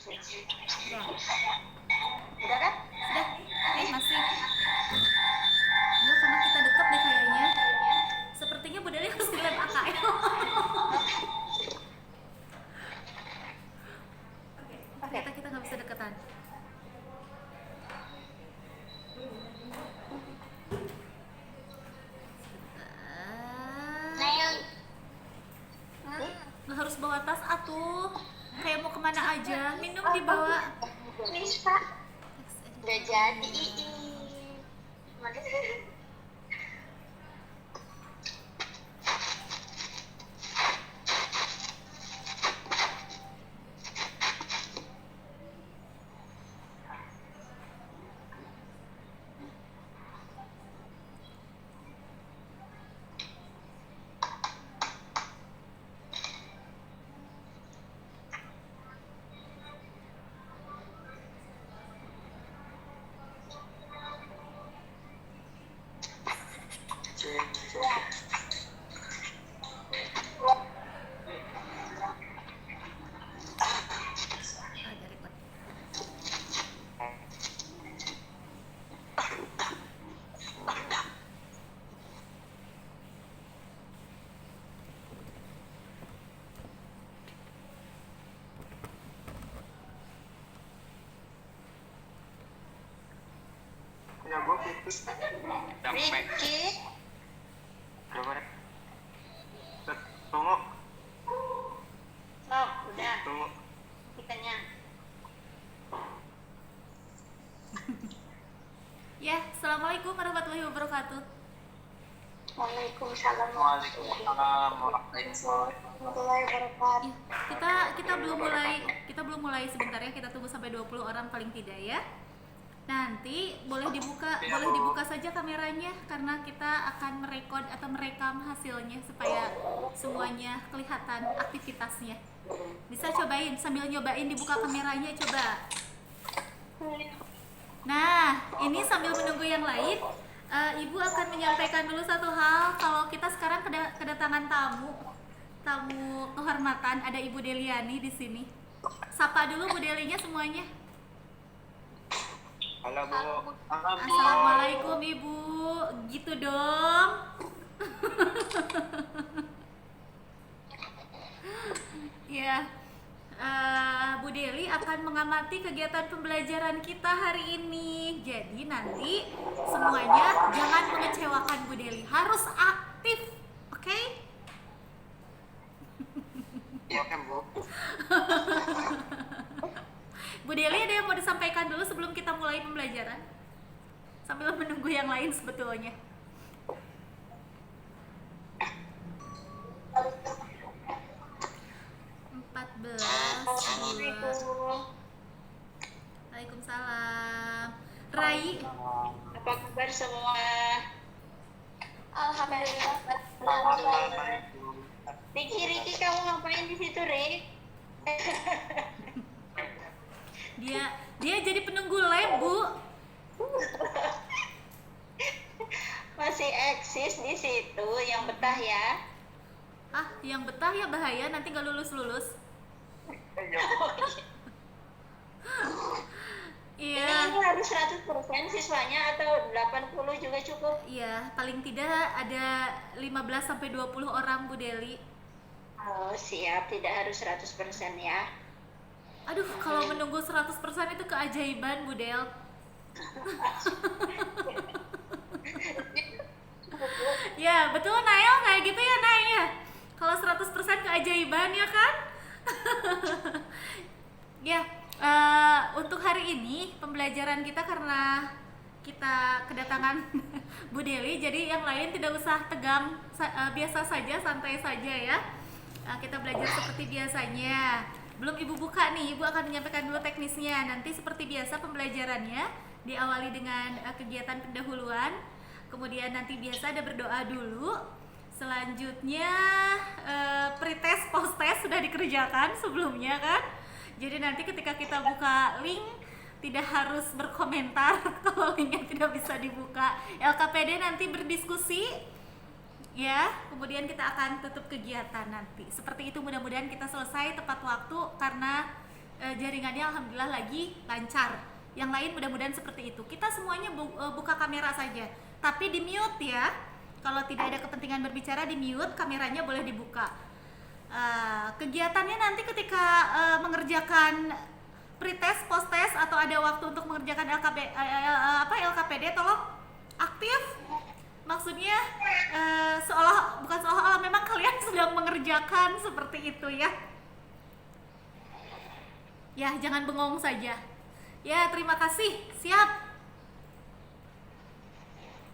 Udah. Udah kan? Sudah. Masih. Enggak, karena kita dekat deh kayaknya. Sepertinya Bu Deli harus dilem AKL. Ternyata kita nggak bisa deketan. Nggak harus bawa tas atuh. Kayak mau kemana aja, minum dibawa. Bisa. Nggak jadi. Ada record. Ya gue putus. Ricky, Coba deh. Tunggu. sok udah Tunggu. kitanya. Ya, assalamualaikum warahmatullahi wabarakatuh. Waalaikumsalam Waalaikumsalam warahmatullahi wabarakatuh. Ya, kita belum mulai sebentar ya. Kita tunggu sampai 20 orang paling tidak ya. Nanti boleh dibuka saja kameranya karena kita akan merekod atau merekam hasilnya supaya semuanya kelihatan aktivitasnya. Bisa cobain sambil nyobain dibuka kameranya, coba. Nah, ini sambil menunggu yang lain, Ibu akan menyampaikan dulu satu hal. Kalau kita sekarang kedatangan tamu kehormatan, ada Ibu Deliani di sini. Sapa dulu Bu Delinya semuanya. Halo Bu. Assalamualaikum Ibu. Gitu dong. Ya, Bu Deli akan mengamati kegiatan pembelajaran kita hari ini. Jadi nanti semuanya jangan mengecewakan Bu Deli, harus aktif, oke? Iya kan Bu. Bu Deli ada yang mau disampaikan dulu sebelum kita mulai pembelajaran? Sambil menunggu yang lain sebetulnya. Waalaikumsalam. Rai, Apa kabar semua? Alhamdulillah. Riki, kamu ngapain di situ, Rik? dia jadi penunggu lab, Bu. Masih eksis di situ, yang betah ya? Ah, yang betah ya bahaya, nanti nggak lulus-lulus. Iya. Ini harus 100% siswanya atau 80 juga cukup? Iya, paling tidak ada 15-20 orang Bu Deli. Oh, siap, tidak harus 100% ya. Aduh, kalau menunggu 100% itu keajaiban Bu Del. Ya, betul Nail, kayak gitu ya Nay ya. Kalau 100% keajaiban ya kan? Ya, untuk hari ini pembelajaran kita karena kita kedatangan Bu Deli, jadi yang lain tidak usah tegang, biasa saja, santai saja ya. Kita belajar seperti biasanya. Belum Ibu buka nih, Ibu akan menyampaikan dulu teknisnya. Nanti seperti biasa pembelajarannya diawali dengan kegiatan pendahuluan, kemudian nanti biasa ada berdoa dulu. Selanjutnya pretest, post-test sudah dikerjakan sebelumnya kan. Jadi nanti ketika kita buka link tidak harus berkomentar kalau linknya tidak bisa dibuka. LKPD nanti berdiskusi ya, kemudian kita akan tutup kegiatan nanti. Seperti itu, mudah-mudahan kita selesai tepat waktu karena jaringannya alhamdulillah lagi lancar. Yang lain mudah-mudahan seperti itu. Kita semuanya buka kamera saja, tapi di mute ya. Kalau tidak ada kepentingan berbicara, di mute, kameranya boleh dibuka. Kegiatannya nanti ketika mengerjakan pretest, post-test, atau ada waktu untuk mengerjakan LKPD, tolong aktif. Maksudnya bukan seolah-olah memang kalian sedang mengerjakan seperti itu ya. Ya, jangan bengong saja. Ya, terima kasih. Siap.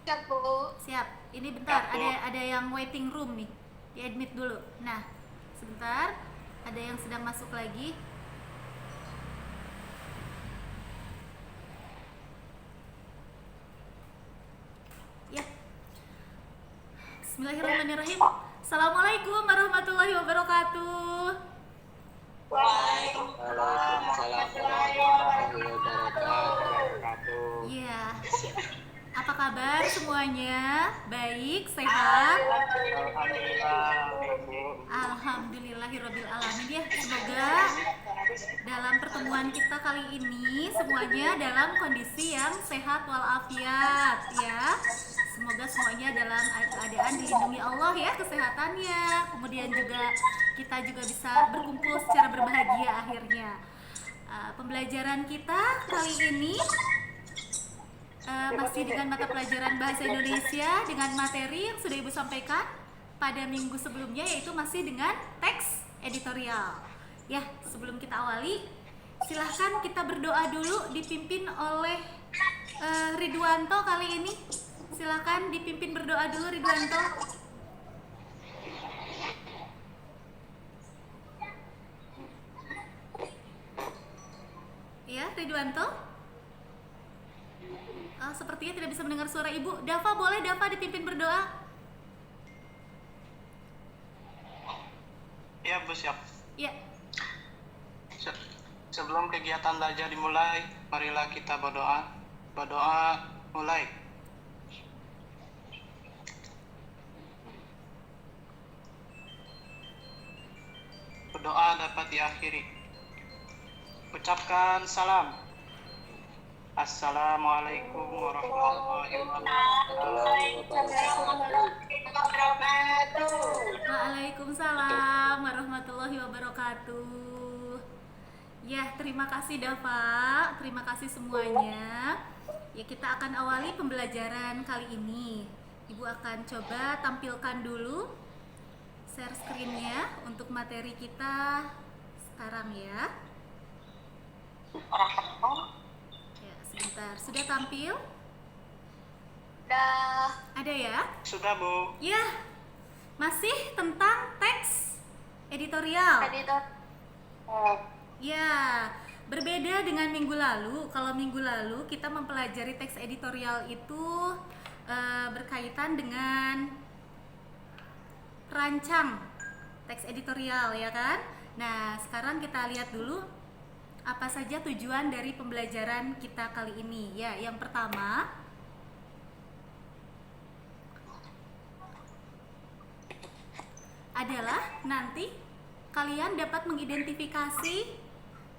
Siap, Bu. Siap. Ini bentar, ada yang waiting room nih. Di admit dulu. Nah, sebentar. Ada yang sedang masuk lagi. Ya. Bismillahirrahmanirrahim. Assalamualaikum warahmatullahi wabarakatuh. Waalaikumsalam warahmatullahi wabarakatuh. Iya. Apa kabar semuanya? Baik, sehat? Alhamdulillah, Bu. Alhamdulillahirabbil alamin ya. Semoga dalam pertemuan kita kali ini semuanya dalam kondisi yang sehat walafiat ya. Semoga semuanya dalam keadaan dilindungi Allah ya, kesehatannya. Kemudian juga kita juga bisa berkumpul secara berbahagia akhirnya. Pembelajaran kita kali ini masih dengan mata pelajaran Bahasa Indonesia dengan materi yang sudah Ibu sampaikan pada minggu sebelumnya, yaitu masih dengan teks editorial. Ya, sebelum kita awali, silahkan kita berdoa dulu dipimpin oleh Ridwanto kali ini. Silahkan dipimpin berdoa dulu Ridwanto. Ya, Ridwanto. Sepertinya tidak bisa mendengar suara Ibu. Dava, boleh Dava dipimpin berdoa? Ya, Bu, siap. Ya. Sebelum kegiatan belajar dimulai, marilah kita berdoa. Berdoa mulai. Berdoa dapat diakhiri. Ucapkan salam. Assalamualaikum warahmatullahi wabarakatuh. Waalaikumsalam warahmatullahi wabarakatuh. Ya, terima kasih Dava. Terima kasih semuanya. Ya, kita akan awali pembelajaran kali ini. Ibu akan coba tampilkan dulu share screen-nya untuk materi kita sekarang ya. Ya, sebentar. Sudah tampil? Udah. Ada ya? Sudah, Bu. Ya. Masih tentang teks editorial. Editor. Ya, berbeda dengan minggu lalu. Kalau minggu lalu kita mempelajari teks editorial itu berkaitan dengan rancang teks editorial, ya kan? Nah, sekarang kita lihat dulu apa saja tujuan dari pembelajaran kita kali ini. Ya, yang pertama adalah nanti kalian dapat mengidentifikasi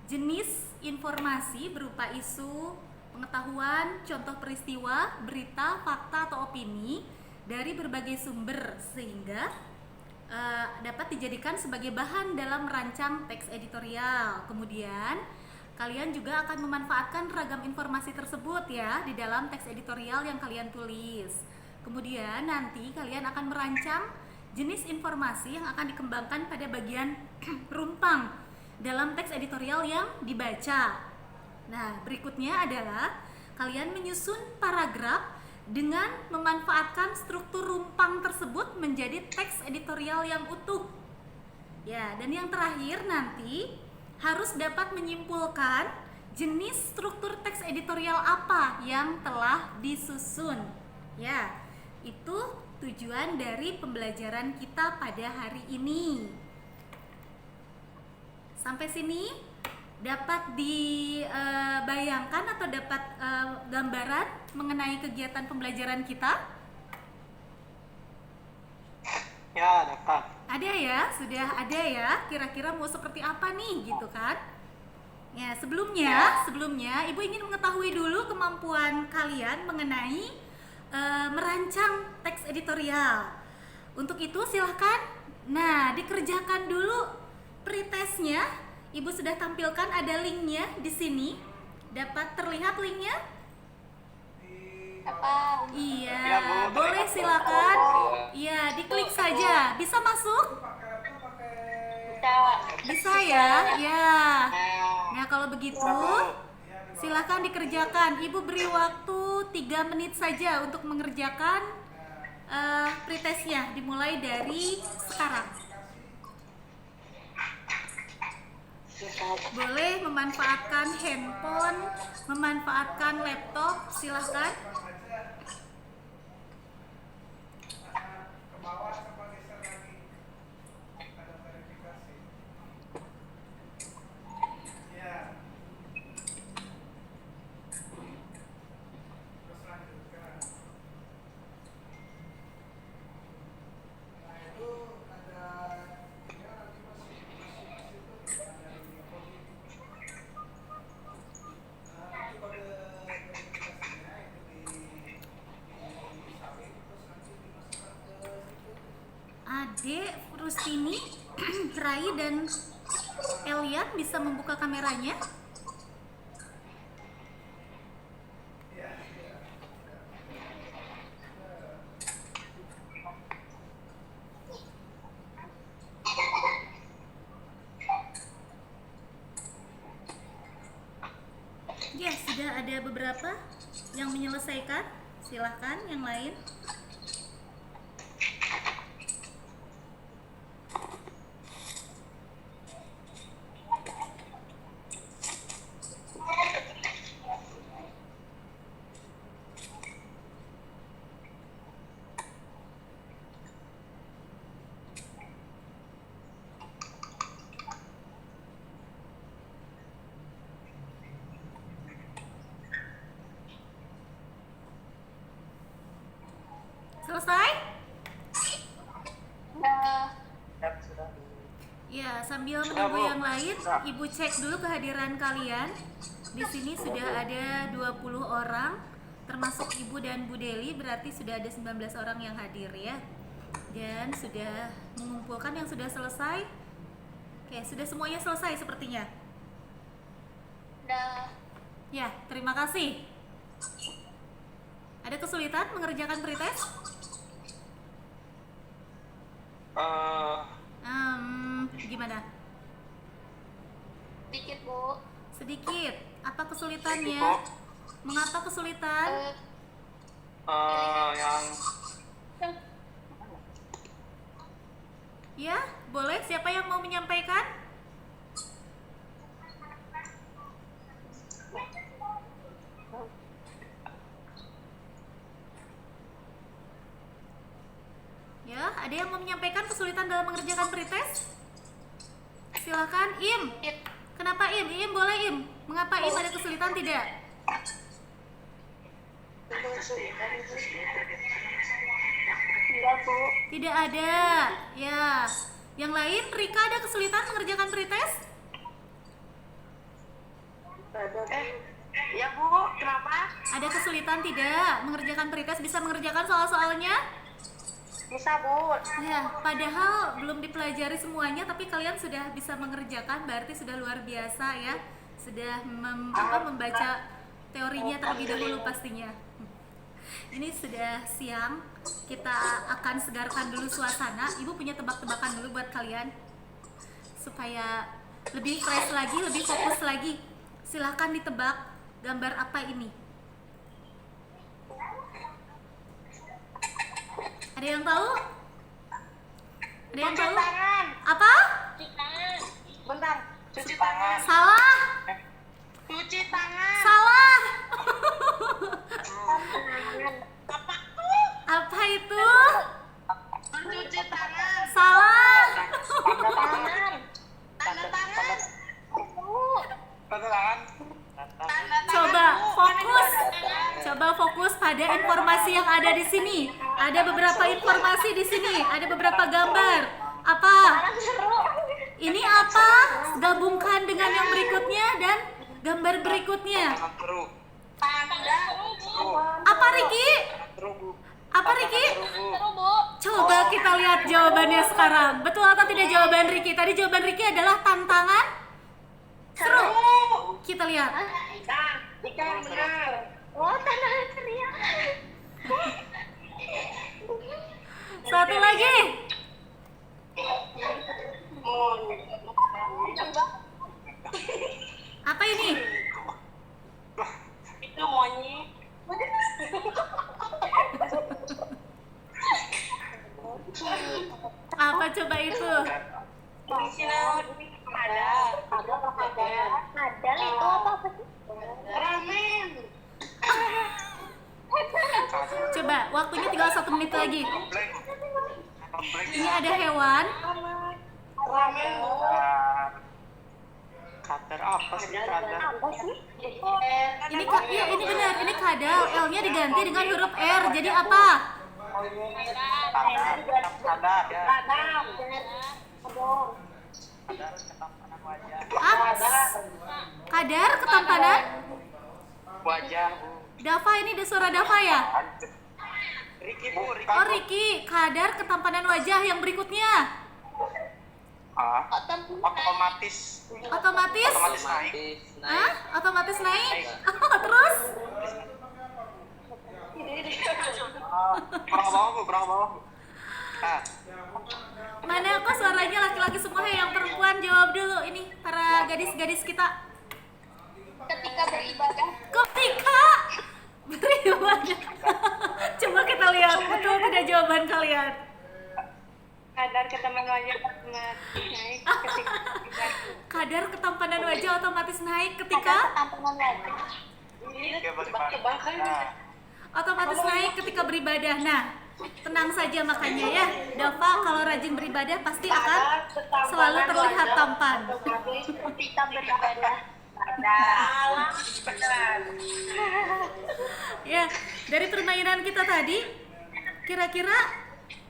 jenis informasi berupa isu, pengetahuan, contoh peristiwa, berita, fakta, atau opini dari berbagai sumber sehingga dapat dijadikan sebagai bahan dalam merancang teks editorial. Kemudian kalian juga akan memanfaatkan ragam informasi tersebut ya di dalam teks editorial yang kalian tulis. Kemudian nanti kalian akan merancang jenis informasi yang akan dikembangkan pada bagian rumpang dalam teks editorial yang dibaca. Nah, berikutnya adalah kalian menyusun paragraf dengan memanfaatkan struktur rumpang tersebut menjadi teks editorial yang utuh. Ya, dan yang terakhir nanti harus dapat menyimpulkan jenis struktur teks editorial apa yang telah disusun. Ya, itu tujuan dari pembelajaran kita pada hari ini. Sampai sini dapat dibayangkan atau dapat gambaran mengenai kegiatan pembelajaran kita? Ya, dapat. Ada ya, sudah ada ya. Kira-kira mau seperti apa nih gitu kan? Ya, sebelumnya Ibu ingin mengetahui dulu kemampuan kalian mengenai merancang teks editorial. Untuk itu silahkan, nah dikerjakan dulu pretestnya. Ibu sudah tampilkan ada linknya di sini. Dapat terlihat linknya? Apa? Iya, Ya, Bu. boleh silakan. Iya, diklik saja. Bisa masuk? Bisa. Bisa ya? Ya. Nah, kalau begitu silahkan dikerjakan. Ibu beri waktu 3 menit saja untuk mengerjakan pretestnya, dimulai dari sekarang. Boleh memanfaatkan handphone, memanfaatkan laptop, silahkan. Ade, Rustini, Rai, dan Elian bisa membuka kameranya. Ya, sudah ada beberapa yang menyelesaikan. Silahkan yang lain. Selesai? Nah, Ya, sambil Sudah, menunggu Bu. yang lain, Sudah. Ibu cek dulu kehadiran kalian. Di sini sudah ada 20 orang, termasuk Ibu dan Bu Deli, berarti sudah ada 19 orang yang hadir ya. Dan sudah mengumpulkan yang sudah selesai. Oke, sudah semuanya selesai sepertinya. udah. Ya, terima kasih. Ada kesulitan mengerjakan pretest? Gimana? Dikit, Bu. Sedikit. Apa kesulitannya? Bu. Mengapa kesulitan? Yang Ya, boleh. Siapa yang mau menyampaikan? Ya, ada yang mau menyampaikan kesulitan dalam mengerjakan pretest? Silakan, Im. Kenapa Im? Im boleh Im. Mengapa Im ada kesulitan tidak? Enggak, Bu. Tidak ada. Ya. Yang lain, Rika ada kesulitan mengerjakan pretest? Ya, Bu. Kenapa? Ada kesulitan tidak mengerjakan pretest? Bisa mengerjakan soal-soalnya? Bisa, Bu. Ya, padahal belum dipelajari semuanya, tapi kalian sudah bisa mengerjakan, berarti sudah luar biasa ya. Sudah membaca teorinya terlebih dahulu pastinya. Ini sudah siang, kita akan segarkan dulu suasana. Ibu punya tebak-tebakan dulu buat kalian, supaya lebih fresh lagi, lebih fokus lagi. Silahkan ditebak gambar apa ini. Ada yang tahu? Ada yang tahu? Tangan. Apa? Cuci tangan. Bentar. Cuci tangan. Salah. Cuci tangan. Salah. Apa? Apa itu? Mencuci tangan. Salah. Tanda tangan. Tanda tangan. tanda tangan. Tanda tangan. Coba Bu. fokus. Tanda tangan. Coba fokus pada informasi yang ada di sini. Ada beberapa informasi di sini. Ada beberapa gambar. Apa? Seru. Ini apa? Gabungkan dengan yang berikutnya dan gambar berikutnya. Tangan teruk. Apa Riki? Teruk, Bu. Apa Riki? Teruk, Bu. Coba kita lihat jawabannya sekarang. Betul atau tidak jawaban Riki? Tadi jawaban Riki adalah tantangan seru. Kita lihat. Ikan benar. Oh, tantangan ceria. Satu lagi. Apa ini? Itu monyet. Apa coba itu? Ada itu apa sih? Ramen. Coba, waktunya tinggal 1 menit lagi. Komplek. Komplek. Ini ada hewan. Ramen. Kadar apa sih kadar? Apa sih? Ini ya ini benar, ini kadal. L-nya diganti dengan huruf R. Jadi apa? Kadar. Kadar. Ya. Radam. Kadar ketampanan wajah. Kadar ketampanan. Wajah, Bu. Dava, ini ada suara Dava ya? Riki, Bu. Riki. Oh Riki, kadar ketampanan wajah yang berikutnya. Otomatis. Otomatis? Otomatis naik. Hah? Otomatis naik? Terus? Kurang bawah, Bu. Kurang bawah, Bu. Mana kok suaranya laki-laki semua, yang perempuan jawab dulu ini para gadis-gadis kita. Ketika beribadah. Ketika beribadah. Coba kita lihat betul tidak jawaban kalian. Kadar ketampanan wajah naik ketika beribadah. Kadar ketampanan wajah otomatis naik ketika Ketampanan wajah. otomatis naik ketika beribadah. Nah, tenang saja makanya ya, Dava kalau rajin beribadah pasti akan selalu terlihat tampan. Ketika beribadah. Ya, dari permainan kita tadi, kira-kira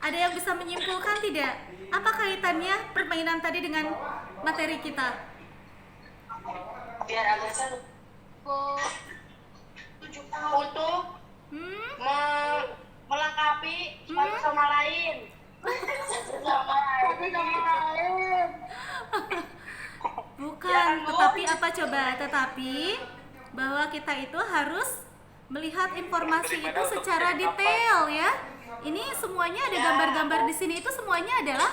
ada yang bisa menyimpulkan tidak? Apa kaitannya permainan tadi dengan materi kita? Biar agak seru. Untuk melengkapi satu sama lain. Bukan, tetapi apa coba? Tetapi bahwa kita itu harus melihat informasi itu secara detail ya. Ini semuanya ada gambar-gambar di sini, itu semuanya adalah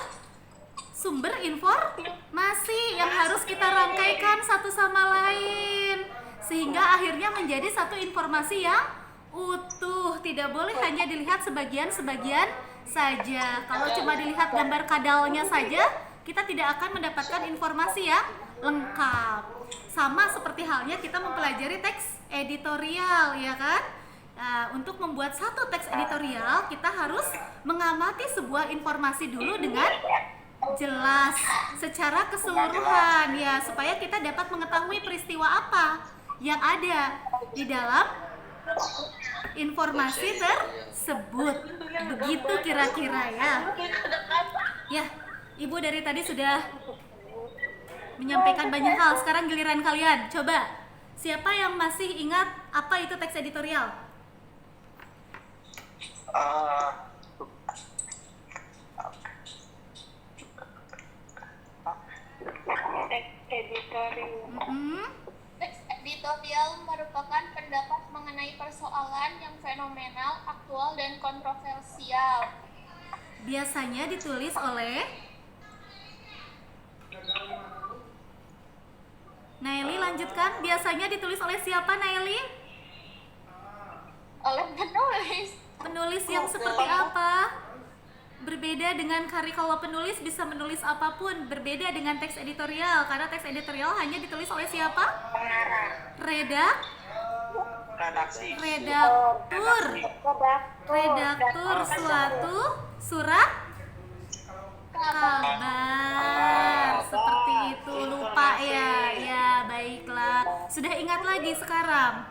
sumber informasi yang harus kita rangkaikan satu sama lain sehingga akhirnya menjadi satu informasi yang utuh. Tidak boleh hanya dilihat sebagian-sebagian saja. Kalau cuma dilihat gambar kadalnya saja, kita tidak akan mendapatkan informasi yang lengkap. Sama seperti halnya kita mempelajari teks editorial, ya kan? Nah, untuk membuat satu teks editorial, kita harus mengamati sebuah informasi dulu dengan jelas secara keseluruhan ya, supaya kita dapat mengetahui peristiwa apa yang ada di dalam informasi tersebut. Begitu kira-kira ya. Ya, Ibu dari tadi sudah menyampaikan banyak hal. Sekarang giliran kalian. Coba, siapa yang masih ingat apa itu teks editorial? Teks editorial. Teks editorial merupakan pendapat mengenai persoalan yang fenomenal, aktual, dan kontroversial. Biasanya ditulis oleh Naili, lanjutkan. Biasanya ditulis oleh siapa, Naili? Oleh penulis. Penulis yang seperti apa? Berbeda dengan kalau penulis bisa menulis apapun, berbeda dengan teks editorial karena teks editorial hanya ditulis oleh siapa? Redaksi. Redaktur suatu surat kabar. Seperti itu. Lupa ya. Ya, baiklah. Sudah ingat lagi sekarang?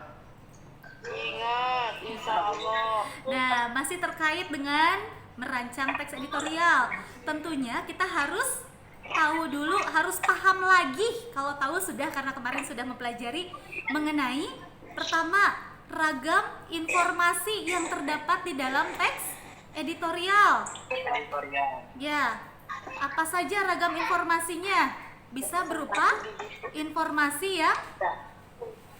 Ingat, insya Allah. Nah, masih terkait dengan merancang teks editorial. Tentunya kita harus tahu dulu, harus paham lagi. Kalau tahu sudah, karena kemarin sudah mempelajari mengenai pertama, ragam informasi yang terdapat di dalam teks editorial. Ya, apa saja ragam informasinya? Bisa berupa informasi yang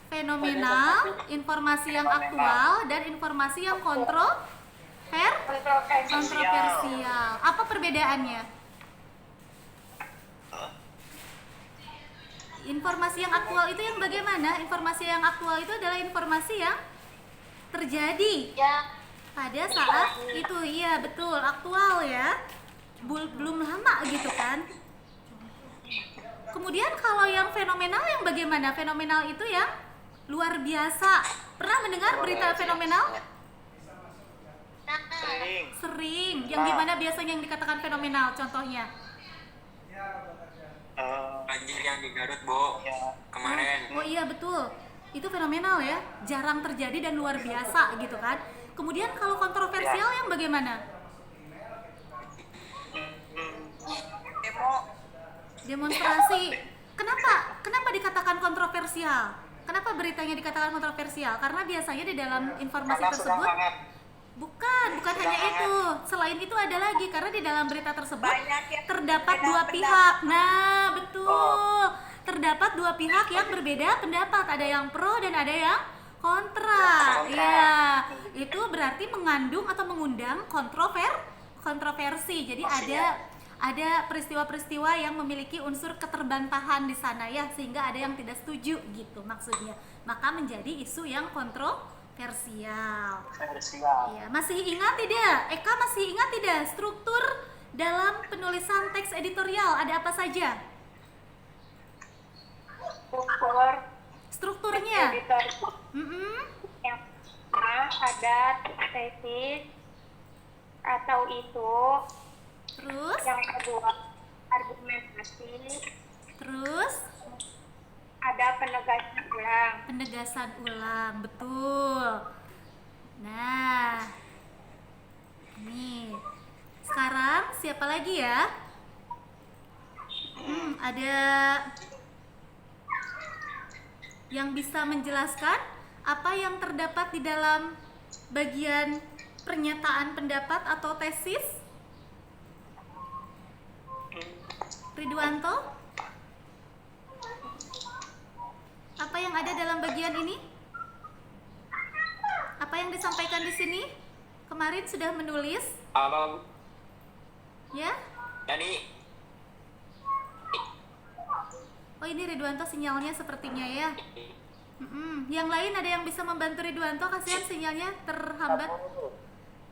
fenomenal, informasi yang aktual, dan informasi yang kontroversial. Apa perbedaannya? Informasi yang aktual itu yang bagaimana? Informasi yang aktual itu adalah informasi yang terjadi Ya, pada saat itu. Iya, betul, aktual ya. Belum lama gitu kan. Kemudian kalau yang fenomenal yang bagaimana? Fenomenal itu yang luar biasa. Pernah mendengar berita fenomenal? Sering. Yang gimana biasanya yang dikatakan fenomenal? Contohnya? Banjir yang di Garut, Bu, kemarin. Oh iya, betul. Itu fenomenal ya. Jarang terjadi dan luar biasa gitu kan. Kemudian kalau kontroversial yang bagaimana? Demonstrasi. Kenapa dikatakan kontroversial? Kenapa beritanya dikatakan kontroversial? Karena biasanya di dalam informasi tersebut bukan hanya itu. Selain itu ada lagi, karena di dalam berita tersebut terdapat dua pihak. Nah, betul. Terdapat dua pihak yang berbeda pendapat. Ada yang pro dan ada yang kontra. Ya, itu berarti mengandung atau mengundang kontroversi. Jadi ada peristiwa-peristiwa yang memiliki unsur keterbantahan di sana ya, sehingga ada yang tidak setuju gitu maksudnya. Maka menjadi isu yang kontroversial. Ya, masih ingat tidak? Eka masih ingat tidak struktur dalam penulisan teks editorial ada apa saja? Strukturnya? Yang pertama ada tesis atau itu. Terus? Yang kedua argumentasi. Terus? Ada Penegasan ulang, betul. Nah, nih. Sekarang siapa lagi ya? Ada yang bisa menjelaskan apa yang terdapat di dalam bagian pernyataan pendapat atau tesis? Ridwanto? Apa yang ada dalam bagian ini? Apa yang disampaikan di sini? Kemarin sudah menulis, Halo, ya? jadi Oh, ini Ridwanto sinyalnya sepertinya ya. Yang lain ada yang bisa membantu Ridwanto? Kasihan sinyalnya terhambat.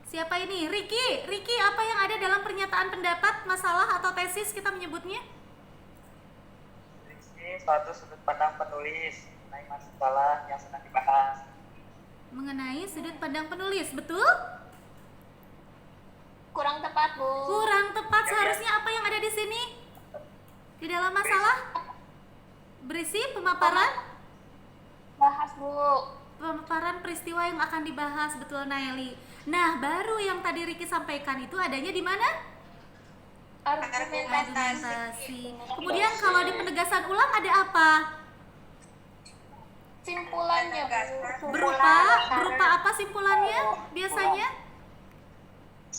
Siapa ini? Riki, apa yang ada dalam pernyataan pendapat, masalah atau tesis kita menyebutnya? Ini suatu sudut pandang penulis mengenai masalah yang sedang dibahas. Mengenai sudut pandang penulis, betul? kurang tepat, Bu. Kurang tepat. Seharusnya apa yang ada di sini? Di dalam masalah? Berisi pemaparan? Bahas, Bu. Pemaparan peristiwa yang akan dibahas, betul Naeli. Nah, baru yang tadi Riki sampaikan itu adanya di mana? Argumentasi. Kemudian kalau di penegasan ulang ada apa? Simpulannya, Bu. Berupa apa simpulannya biasanya?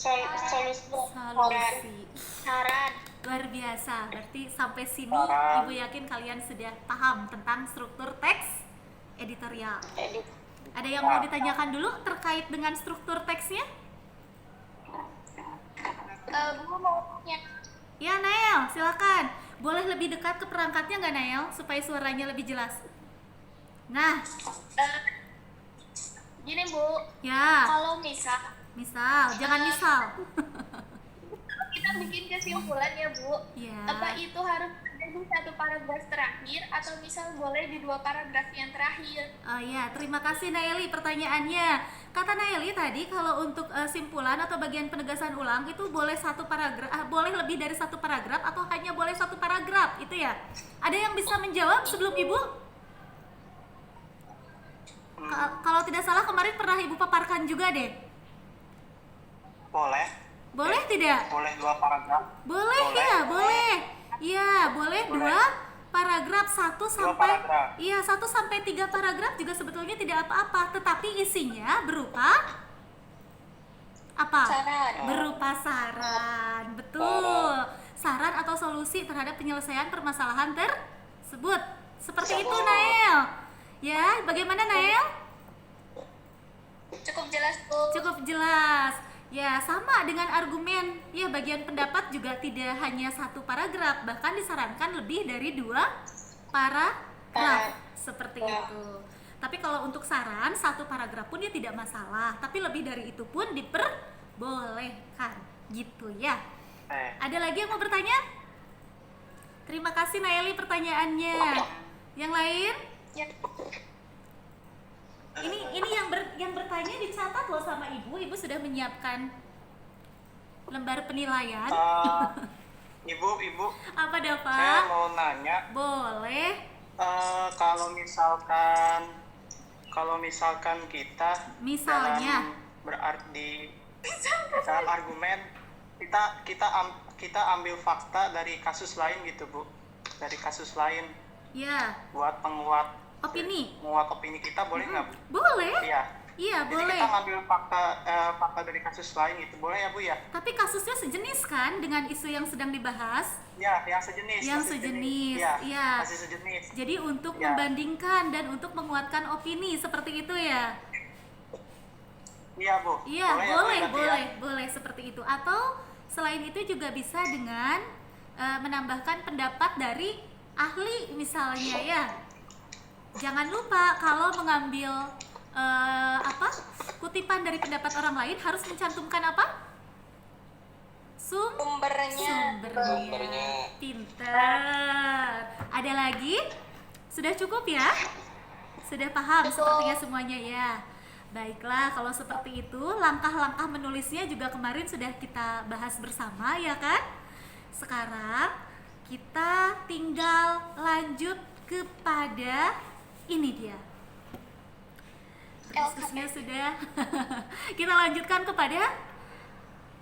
Solusi. saran. Luar biasa. Berarti sampai sini Ibu yakin kalian sudah paham tentang struktur teks editorial. Ada yang mau ditanyakan dulu terkait dengan struktur teksnya? Bu mau tanya. Ya, Nael, silakan. Boleh lebih dekat ke perangkatnya nggak, Nael, supaya suaranya lebih jelas? Nah, Gini, Bu. ya, Kalau misal jangan misal. kita bikin kesimpulan ya, Bu. Ya. Apa itu harus ada di satu paragraf terakhir atau misal boleh di 2 paragraf yang terakhir? Oh ya, terima kasih Naeli pertanyaannya. Kata Naeli tadi kalau untuk simpulan atau bagian penegasan ulang itu boleh satu paragraf, boleh lebih dari satu paragraf atau hanya boleh satu paragraf, itu ya. Ada yang bisa menjawab sebelum Ibu? Kalau tidak salah kemarin pernah Ibu paparkan juga deh. Boleh Boleh tidak? boleh 2 paragraf. Boleh ya, boleh. Iya, boleh Boleh. 2 paragraf, 1 sampai paragraf. iya 1 sampai 3 paragraf juga sebetulnya tidak apa-apa, tetapi isinya berupa apa? Saran. Berupa saran. Betul. Saran atau solusi terhadap penyelesaian permasalahan tersebut. Seperti itu, Nael. Ya, bagaimana Nael? Cukup jelas, Bu. Cukup jelas. Ya, sama dengan argumen. Ya, bagian pendapat juga tidak hanya 1 paragraf, bahkan disarankan lebih dari 2 paragraf. Seperti itu. Tapi kalau untuk saran 1 paragraf pun ya tidak masalah, tapi lebih dari itu pun diperbolehkan. Gitu ya. Ada lagi yang mau bertanya? Terima kasih Naeli pertanyaannya. Yang lain? Ya. Ini yang bertanya dicatat loh sama Ibu. Ibu sudah menyiapkan lembar penilaian. Ibu, Apa dah, saya Pak? mau nanya, Boleh. kalau misalkan kita Misalnya. dalam argumen kita ambil fakta dari kasus lain gitu, Bu, dari kasus lain Ya, buat penguat opini. kita, boleh nggak, Bu? Boleh. Iya. Iya, Jadi boleh. kita ngambil fakta dari kasus lain gitu, boleh ya, Bu ya? Tapi kasusnya sejenis kan dengan isu yang sedang dibahas? Ya, yang sejenis. Yang masih sejenis, Iya, iya. masih sejenis. Jadi untuk Ya. membandingkan dan untuk menguatkan opini seperti itu ya? Iya, Bu. Iya, ya, Bu, boleh, berarti ya? boleh seperti itu. Atau selain itu juga bisa dengan menambahkan pendapat dari ahli misalnya ya. Jangan lupa kalau mengambil kutipan dari pendapat orang lain harus mencantumkan apa? Sumbernya. Sumbernya. Pintar. Ada lagi? Sudah cukup ya? Sudah paham sepertinya semuanya ya. Baiklah, kalau seperti itu langkah-langkah menulisnya juga kemarin sudah kita bahas bersama ya kan? Sekarang kita tinggal lanjut kepada ini dia. Diskusinya sudah. Kita lanjutkan kepada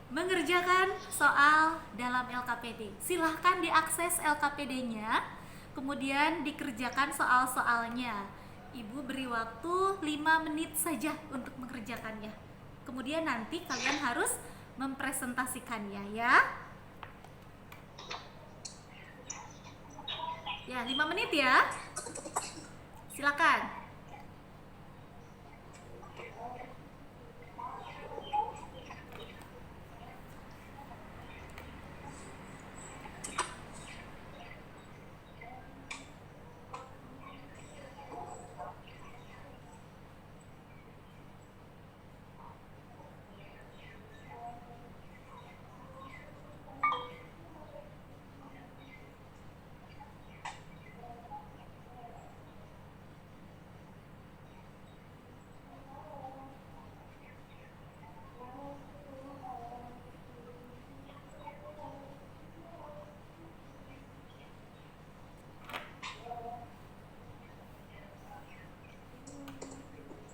mengerjakan soal dalam LKPD. Silahkan diakses LKPD-nya, kemudian dikerjakan soal-soalnya. Ibu beri waktu 5 menit saja untuk mengerjakannya. Kemudian nanti kalian harus mempresentasikannya ya. Ya, 5 menit ya. Silakan.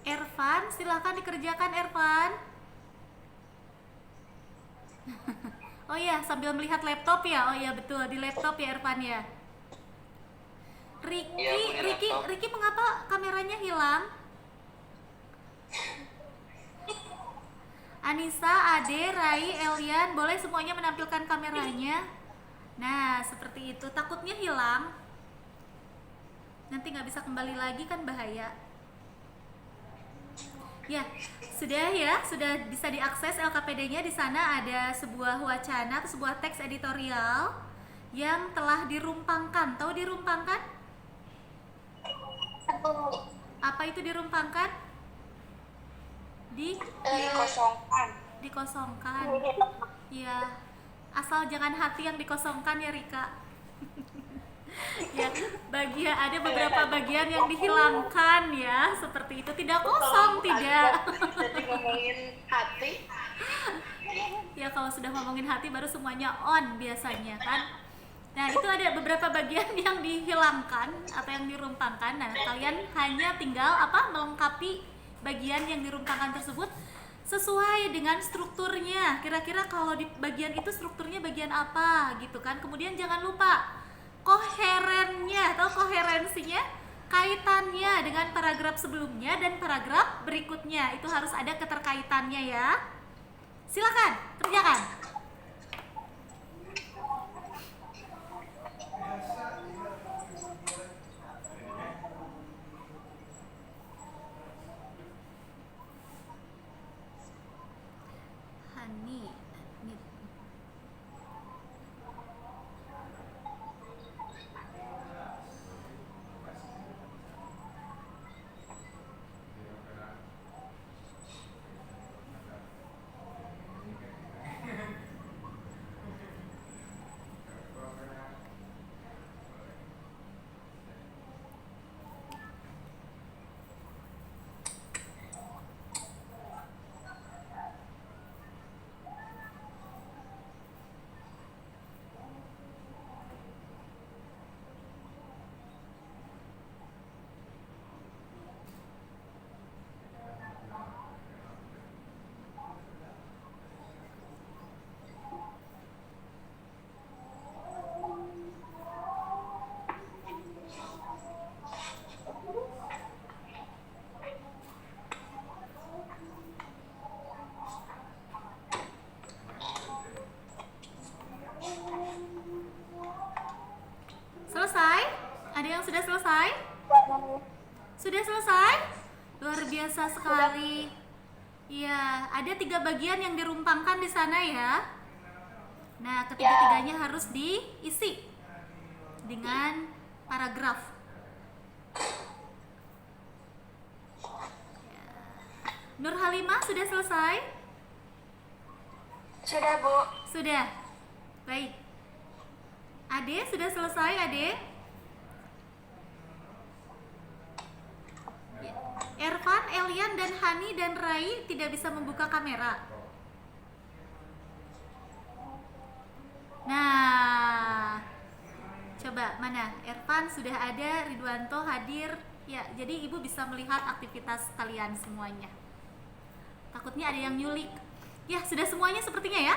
Ervan, silahkan dikerjakan Ervan. Oh iya, sambil melihat laptop ya. Oh iya betul, di laptop ya Ervan ya. Iya, Bu, di laptop. Riki mengapa kameranya hilang? Anissa, Ade, Rai, Elian, boleh semuanya menampilkan kameranya. Nah, seperti itu. Takutnya hilang. Nanti nggak bisa kembali lagi kan bahaya. Ya, sudah bisa diakses LKPD-nya. Di sana ada sebuah wacana, sebuah teks editorial yang telah dirumpangkan. Tahu dirumpangkan? Apa itu dirumpangkan? Dikosongkan. Dikosongkan. Ya, asal jangan hati yang dikosongkan ya Rika. Ya, ada beberapa bagian yang dihilangkan ya, seperti itu. Tidak kosong, tidak. Jadi ngomongin hati. Ya, kalau sudah ngomongin hati baru semuanya on biasanya kan. Nah, itu ada beberapa bagian yang dihilangkan atau yang dirumpangkan. Nah, kalian hanya tinggal melengkapi bagian yang dirumpangkan tersebut sesuai dengan strukturnya. Kira-kira kalau di bagian itu strukturnya bagian apa gitu kan. Kemudian jangan lupa koherennya atau koherensinya, kaitannya dengan paragraf sebelumnya dan paragraf berikutnya. Itu harus ada keterkaitannya ya. Silakan kerjakan. Hani, selesai? Ada yang sudah selesai? Sudah selesai? Luar biasa sekali. Iya, ada 3 bagian yang dirumpangkan di sana ya. Nah, ketiga-tiganya harus diisi dengan paragraf. Nur Halimah sudah selesai? Sudah, Bu. Sudah. Baik. Ade sudah selesai, Ade? Ya. Ervan, Elian, dan Hani dan Rai tidak bisa membuka kamera. Nah, coba mana? Ervan sudah ada, Ridwanto hadir. Ya, jadi Ibu bisa melihat aktivitas kalian semuanya. Takutnya ada yang nyulik. Ya, sudah semuanya sepertinya ya?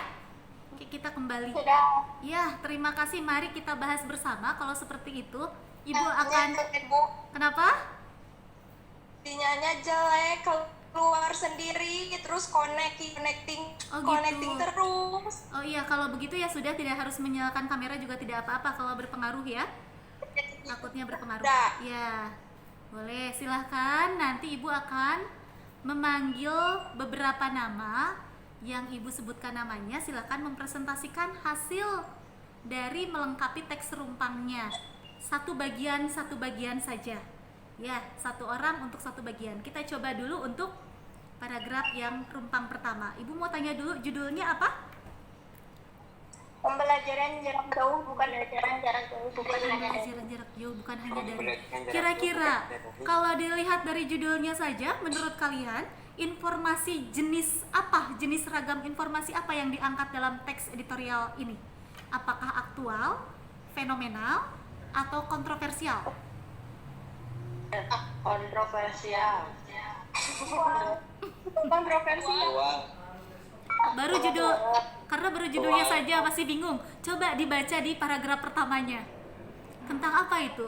Oke, kita kembali. Sudah. Ya, terima kasih. Mari kita bahas bersama. Kalau seperti itu, Ibu akan... Bu. Kenapa? Sinyalnya jelek, keluar sendiri, terus connecting Oh, connecting gitu. terus. Oh iya, kalau begitu ya sudah, tidak harus menyalakan kamera juga tidak apa-apa kalau berpengaruh ya. Takutnya berpengaruh. Tidak. Ya, boleh. Silahkan. Nanti Ibu akan memanggil beberapa nama yang Ibu sebutkan namanya. Silahkan mempresentasikan hasil dari melengkapi teks rumpangnya. Satu bagian saja. Ya, 1 orang untuk 1 bagian. Kita coba dulu untuk paragraf yang rumpang pertama. Ibu mau tanya dulu judulnya apa? Pembelajaran jarak jauh, bukan pembelajaran jarak jauh, bukan hanya dari. Pembelajaran jarak jauh, bukan hanya dari. Pembelajaran jarak Kira-kira jauh, bukan dari. kalau dilihat dari judulnya saja, menurut kalian informasi jenis apa, jenis ragam informasi apa yang diangkat dalam teks editorial ini? Apakah aktual, fenomenal, atau kontroversial? Kontroversial. Kontroversial. Baru judul, karena baru judulnya saja masih bingung. Coba dibaca di paragraf pertamanya. Tentang apa itu?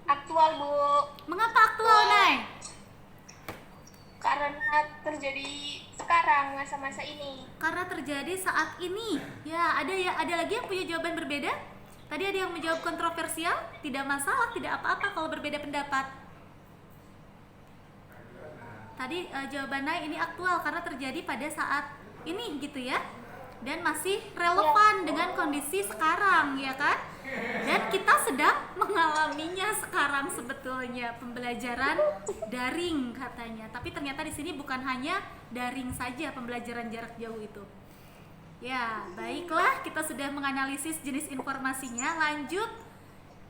Aktual, Bu. Mengapa aktual, Nay? Karena terjadi sekarang masa-masa ini. Karena terjadi saat ini. Ya, ada lagi yang punya jawaban berbeda? Tadi ada yang menjawab kontroversial, tidak masalah, tidak apa-apa kalau berbeda pendapat. Tadi jawabannya ini aktual karena terjadi pada saat ini gitu ya. Dan masih relevan dengan kondisi sekarang, ya kan? Dan kita sedang mengalaminya sekarang sebetulnya, pembelajaran daring katanya. Tapi ternyata di sini bukan hanya daring saja pembelajaran jarak jauh itu. Ya, baiklah, kita sudah menganalisis jenis informasinya. Lanjut,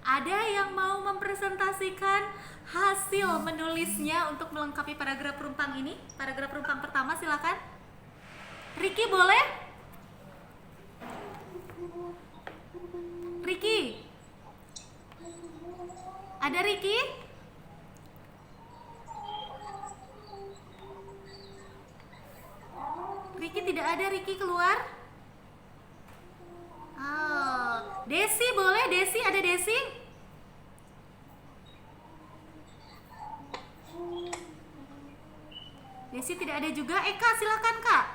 ada yang mau mempresentasikan hasil menulisnya untuk melengkapi paragraf rumpang ini? Paragraf rumpang pertama, silakan. Riki, boleh? Riki, Ada Riki? Riki tidak ada, Riki keluar. Oh, Desi boleh, Desi ada Desi? Desi tidak ada juga. Eka silakan Kak.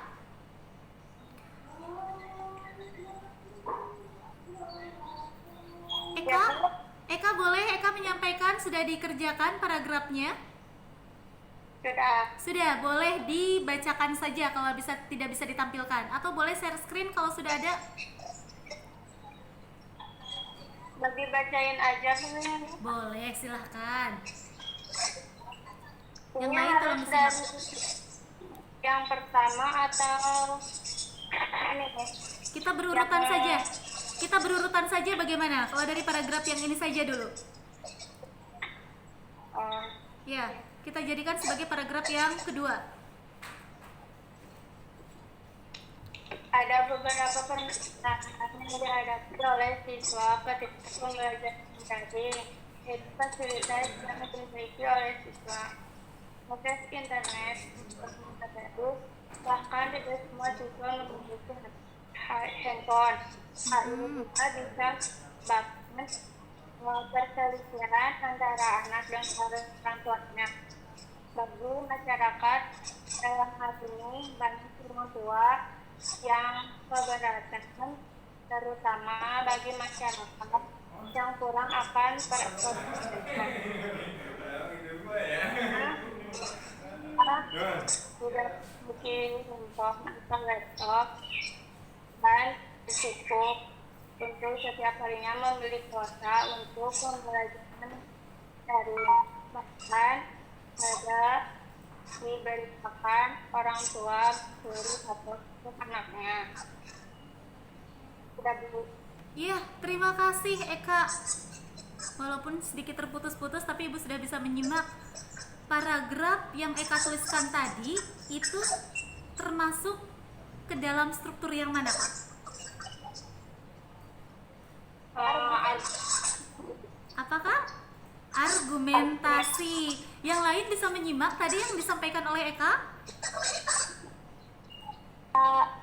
Eka, Eka boleh Eka menyampaikan sudah dikerjakan paragrafnya? Sudah, boleh dibacakan saja kalau tidak bisa ditampilkan, atau boleh share screen kalau sudah ada. Lebih bacain aja kan? Boleh, silahkan. Yang Ini lain tolong harus disimak. dari yang pertama atau ini ya? Kita berurutan Yang- saja. Kita berurutan saja bagaimana? Kalau dari paragraf yang ini saja dulu. Oh, Ya, kita jadikan sebagai paragraf yang kedua. ada beberapa permasalahan yang dihadapi oleh siswa ketika pembelajaran daring, yaitu fasilitas yang dimiliki oleh siswa. Akses internet, baru, bahkan tidak semua siswa memiliki handphone. Hal ini juga bisa menyebabkan perselisihan antara anak dan orang tuanya. Bagi masyarakat dalam hal ini banyak orang tua yang keberatan, terutama bagi masyarakat yang kurang akan perekonomian. Sudah mungkin untuk nonton laptop dan cukup untuk setiap harinya membeli kuota untuk pembelajaran daring. Bahkan ada diberitakan orang tua guru atau untuk anaknya. Sudah Bu. Iya, terima kasih Eka. Walaupun sedikit terputus-putus, tapi Ibu sudah bisa menyimak. Paragraf yang Eka tuliskan tadi itu termasuk ke dalam struktur yang mana, Kak? Apakah? Argumentasi. Yang lain bisa menyimak tadi yang disampaikan oleh Eka?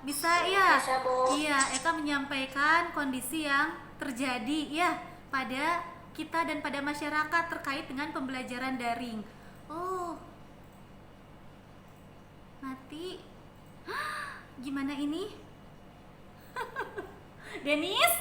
Bisa ya? Bisa, Bu. Iya, Eka menyampaikan kondisi yang terjadi ya pada kita dan pada masyarakat terkait dengan pembelajaran daring. Oh, mati. Gimana ini? Denis?